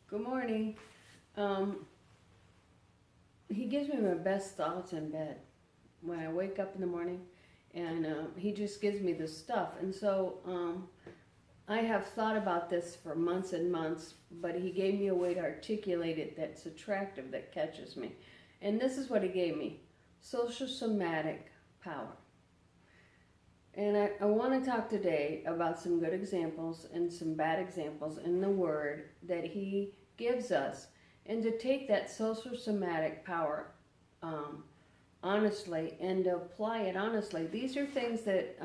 Good morning. Um, he gives me my best thoughts in bed when I wake up in the morning, and he just gives me the stuff. And so I have thought about this for months and months, but he gave me a way to articulate it that's attractive, that catches me. And this is what he gave me: social somatic power. And I want to talk today about some good examples and some bad examples in the Word that He gives us, and to take that social somatic power honestly and to apply it honestly. These are things that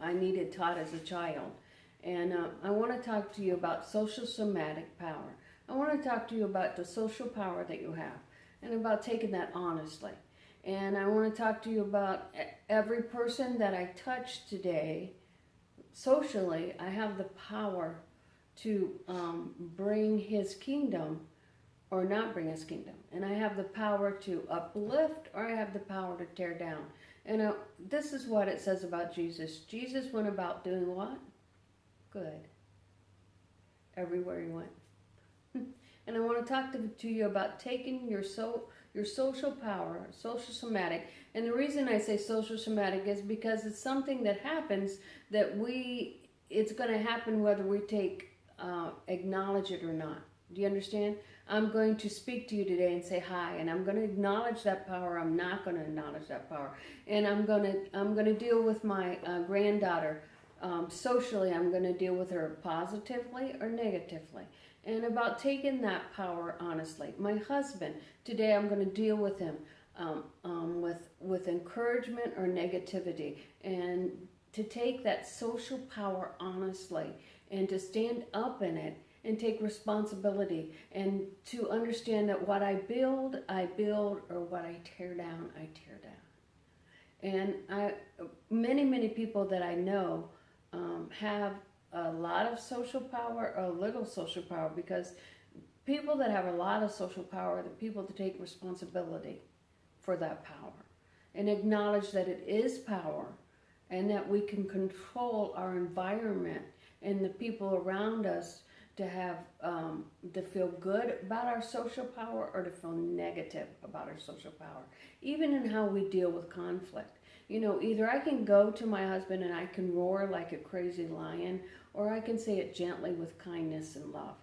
I needed taught as a child. And I want to talk to you about social somatic power. I want to talk to you about the social power that you have and about taking that honestly. And I want to talk to you about every person that I touch today. Socially, I have the power to bring His kingdom or not bring His kingdom. And I have the power to uplift, or I have the power to tear down. And this is what it says about Jesus. Jesus went about doing what? Good. Everywhere He went. And I want to talk to you about taking your social power, social somatic. And the reason I say social somatic is because it's something that happens that it's going to happen whether we acknowledge it or not. Do you understand? I'm going to speak to you today and say hi, and I'm going to acknowledge that power. I'm not going to acknowledge that power. And I'm going to deal with my granddaughter. Socially, I'm going to deal with her positively or negatively. And about taking that power honestly. My husband, today I'm going to deal with him with encouragement or negativity. And to take that social power honestly and to stand up in it and take responsibility and to understand that what I build, or what I tear down, I tear down. And many people that I know have a lot of social power or a little social power, because people that have a lot of social power are the people that take responsibility for that power and acknowledge that it is power and that we can control our environment and the people around us to have to feel good about our social power or to feel negative about our social power, even in how we deal with conflict. You know, either I can go to my husband and I can roar like a crazy lion, or I can say it gently with kindness and love.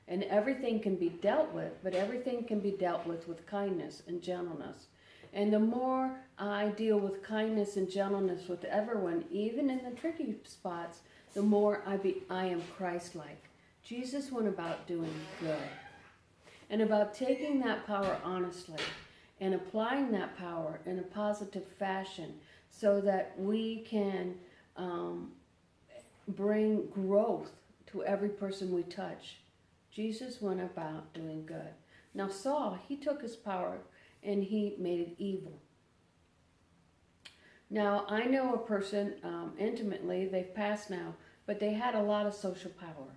And everything can be dealt with, but everything can be dealt with kindness and gentleness. And the more I deal with kindness and gentleness with everyone, even in the tricky spots, the more I am Christ-like. Jesus went about doing good and about taking that power honestly and applying that power in a positive fashion so that we can bring growth to every person we touch. Jesus went about doing good. Now Saul, he took his power and he made it evil. Now I know a person intimately, they've passed now, but they had a lot of social power.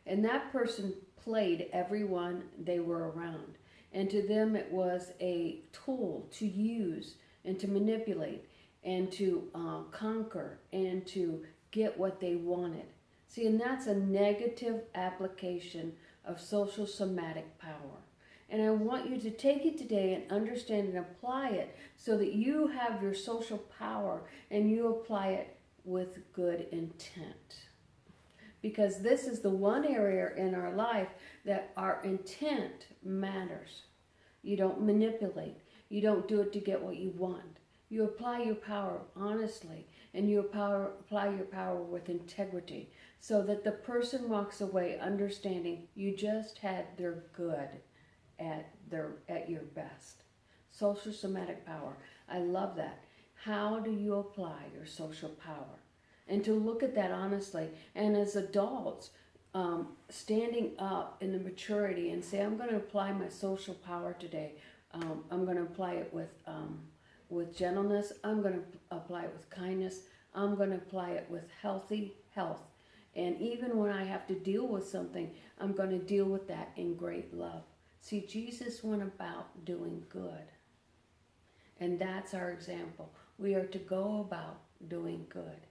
And that person played everyone they were around. And to them it was a tool to use and to manipulate and to conquer and to get what they wanted. See, and that's a negative application of social somatic power. And I want you to take it today and understand and apply it so that you have your social power and you apply it with good intent. Because this is the one area in our life that our intent matters. You don't manipulate. You don't do it to get what you want. You apply your power honestly, and you apply your power with integrity so that the person walks away understanding you just had their good at your best. Social somatic power. I love that. How do you apply your social power? And to look at that honestly, and as adults, standing up in the maturity and say, I'm going to apply my social power today. I'm going to apply it with gentleness. I'm going to apply it with kindness. I'm going to apply it with healthy health. And even when I have to deal with something, I'm going to deal with that in great love. See, Jesus went about doing good. And that's our example. We are to go about doing good.